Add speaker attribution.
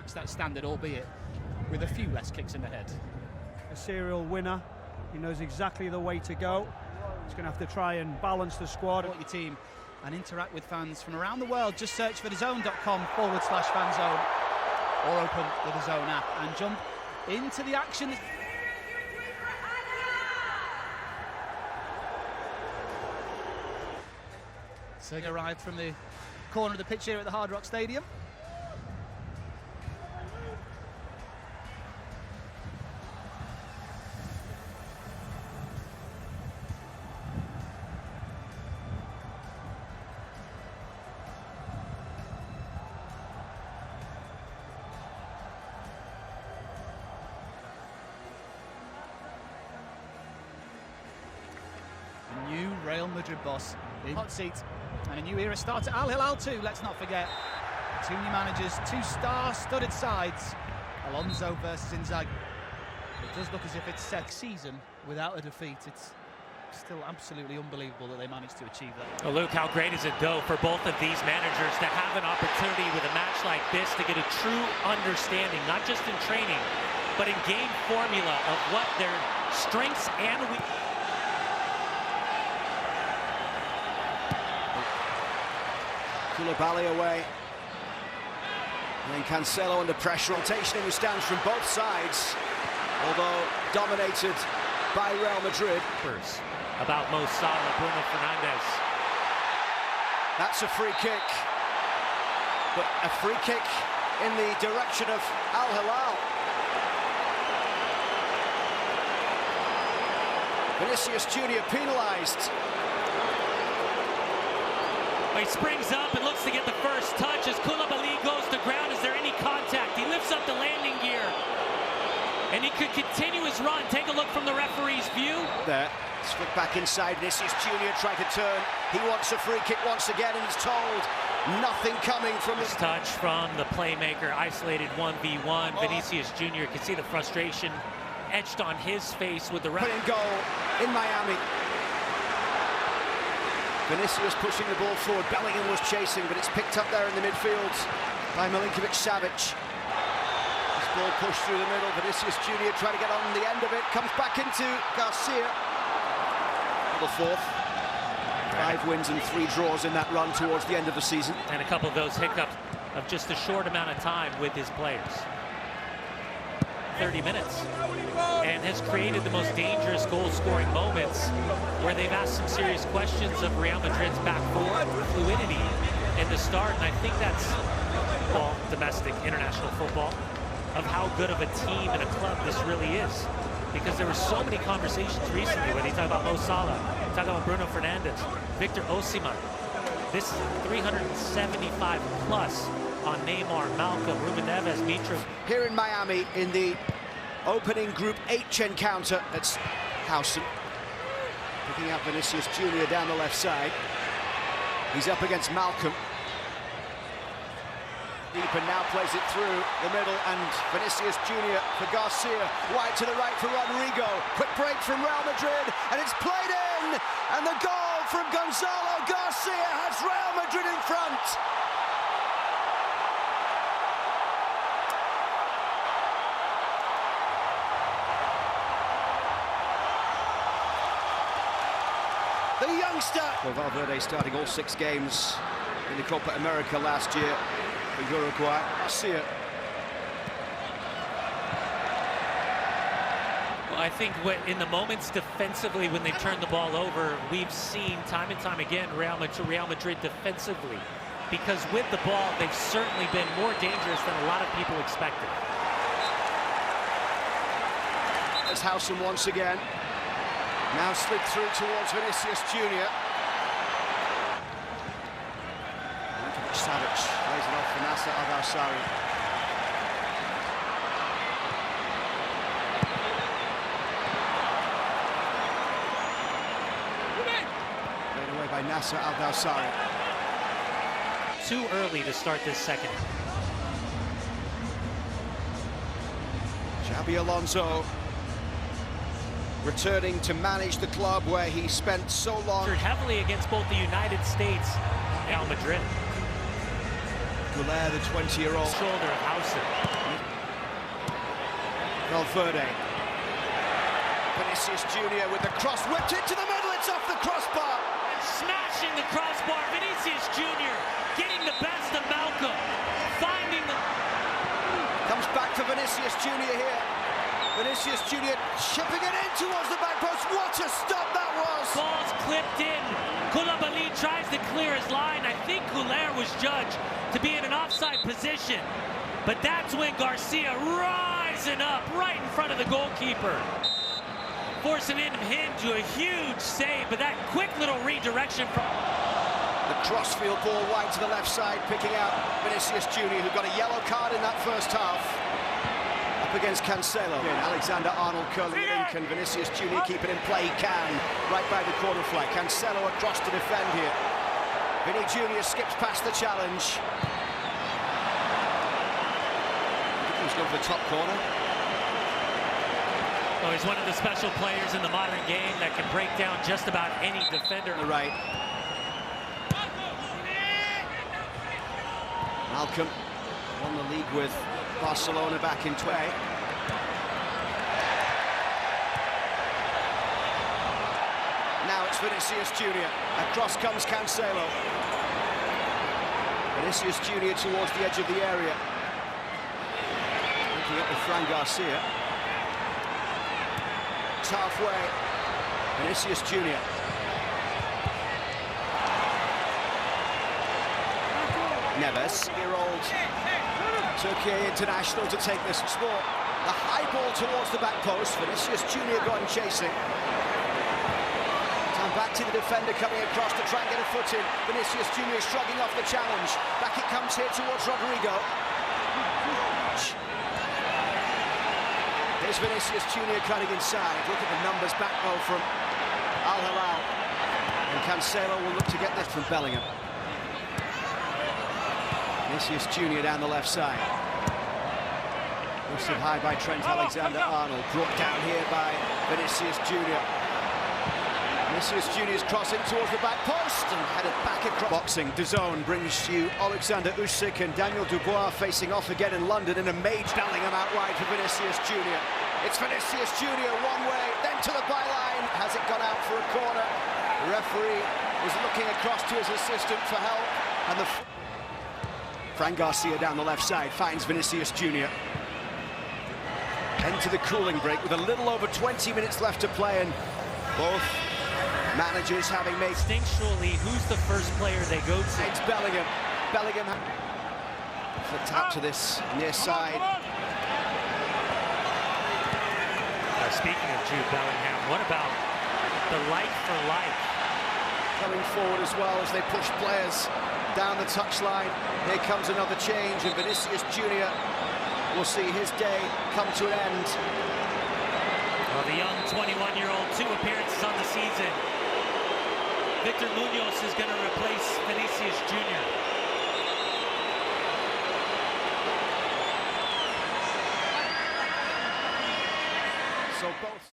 Speaker 1: match that standard, albeit with a few less kicks in the head.
Speaker 2: A serial winner. He knows exactly the way to go. He's going to have to try and balance the squad.
Speaker 1: Support your team and interact with fans from around the world. Just search for thezone.com/fanzone or open the DAZN app and jump into the action. Sergey arrived from the corner of the pitch here at the Hard Rock Stadium. The new Real Madrid boss in hot seat. And a new era starts at Al Hilal too, let's not forget. Two new managers, two star-studded sides. Alonso versus Inzaghi. It does look as if it's set season without a defeat. It's still absolutely unbelievable that they managed to achieve that.
Speaker 3: Well, Luke, how great is it, though, for both of these managers to have an opportunity with a match like this to get a true understanding, not just in training, but in game formula of what their strengths and weaknesses.
Speaker 4: Koulibaly away. And then Cancelo under pressure. Rotation in the stands from both sides, although dominated by Real Madrid.
Speaker 3: About Mo Salah, Bruno Fernandes.
Speaker 4: That's a free kick. But a free kick in the direction of Al Hilal. Vinicius Junior penalised.
Speaker 3: He springs up and looks to get the first touch as Koulibaly goes to ground. Is there any contact? He lifts up the landing gear. And he could continue his run. Take a look from the referee's view.
Speaker 4: There, flick back inside. Vinicius Junior trying to turn. He wants a free kick once again and is told nothing coming from
Speaker 3: this touch from the playmaker. Isolated 1v1. Vinicius Junior, can see the frustration etched on his face with the ref.
Speaker 4: Putting goal in Miami. Vinicius pushing the ball forward. Bellingham was chasing, but it's picked up there in the midfield by Milinkovic-Savic. This ball pushed through the middle. Vinicius Junior trying to get on the end of it. Comes back into Garcia. The fourth. 5 wins and 3 draws in that run towards the end of the season.
Speaker 3: And a couple of those hiccups of just a short amount of time with his players. 30 minutes. And has created the most dangerous goal-scoring moments where they've asked some serious questions of Real Madrid's back four, fluidity in the start, and I think that's, well, domestic, international football, of how good of a team and a club this really is. Because there were so many conversations recently when they talk about Mo Salah, talk about Bruno Fernandes, Victor Osimhen. This is 375 plus on Neymar, Malcolm, Ruben Neves, Mitro.
Speaker 4: Here in Miami in the opening Group H encounter, it's Howson picking up Vinicius Junior down the left side. He's up against Malcolm. Deep and now plays it through the middle, and Vinicius Junior for Garcia. Wide to the right for Rodrigo. Quick break from Real Madrid, and it's played in! And the goal from Gonzalo Garcia has Real Madrid in front. The youngster. Well, Valverde starting all 6 games in the Copa America last year for Uruguay. Garcia.
Speaker 3: Well, I think in the moments defensively when they turn the ball over, we've seen time and time again Real Madrid defensively. Because with the ball, they've certainly been more dangerous than a lot of people expected.
Speaker 4: There's Howson once again. Now slid through towards Vinicius Junior. Savic plays it off for Nasser Al-Dawsari. Played away by Nasser Al-Dawsari.
Speaker 3: Too early to start this second.
Speaker 4: Xabi Alonso returning to manage the club where he spent so long.
Speaker 3: Heavily against both the United States and Real Madrid.
Speaker 4: Hilal, the 20-year-old.
Speaker 3: Shoulder of Hausen.
Speaker 4: Valverde. Vinicius Junior with the cross whipped into the middle. It's off the crossbar.
Speaker 3: Smashing the crossbar. Vinicius Junior getting the best of Malcolm. Finding the...
Speaker 4: Comes back to Vinicius Junior here. Vinicius Junior chipping it in towards the back post. What a stop that was!
Speaker 3: Ball's clipped in. Koulibaly tries to clear his line. I think Hilal was judged to be in an offside position. But that's when Garcia rising up right in front of the goalkeeper. Forcing him to a huge save, but that quick little redirection from...
Speaker 4: The crossfield ball wide to the left side, picking out Vinicius Junior, who got a yellow card in that first half. Up against Cancelo. Alexander-Arnold curling it in. Can Vinicius Junior keep it in play? He can. Right by the corner flag. Cancelo across to defend here. Vini Junior skips past the challenge. I think he was going for the top corner.
Speaker 3: Oh, he's one of the special players in the modern game that can break down just about any defender.
Speaker 4: On the right. Malcolm won the league with Barcelona back in 20. Now it's Vinicius Junior. Across comes Cancelo. Vinicius Junior towards the edge of the area. Looking up with Fran Garcia. Halfway, Vinicius Junior. Neves, year-old Turkey international to take this sport. The high ball towards the back post. Vinicius Junior going chasing. Time back to the defender coming across to try and get a foot in. Vinicius Junior shrugging off the challenge. Back it comes here towards Rodrigo. Here's Vinicius Junior cutting inside. Look at the numbers back though from Hilal. And Cancelo will look to get this from Bellingham. Vinicius Junior down the left side. Lifted high by Trent Alexander-Arnold. Brought down here by Vinicius Junior. Vinicius Junior's crossing towards the back post and headed back across. Boxing, DAZN brings you Alexander Usyk and Daniel Dubois facing off again in London in a major. Bellingham out wide for Vinicius Junior. It's Vinicius Junior one way, then to the byline. Has it gone out for a corner? The referee was looking across to his assistant for help. And the Fran Garcia down the left side finds Vinicius Junior. Into the cooling break with a little over 20 minutes left to play, and both managers having made...
Speaker 3: Instinctually, who's the first player they go to?
Speaker 4: It's Bellingham. Bellingham flipped out to this near side.
Speaker 3: Speaking of Jude Bellingham, what about the like for like?
Speaker 4: Coming forward as well as they push players down the touchline. Here comes another change, and Vinicius Junior will see his day come to an end.
Speaker 3: Well, the young 21-year-old, 2 appearances on the season. Victor Munoz is going to replace Vinicius Junior.
Speaker 4: So both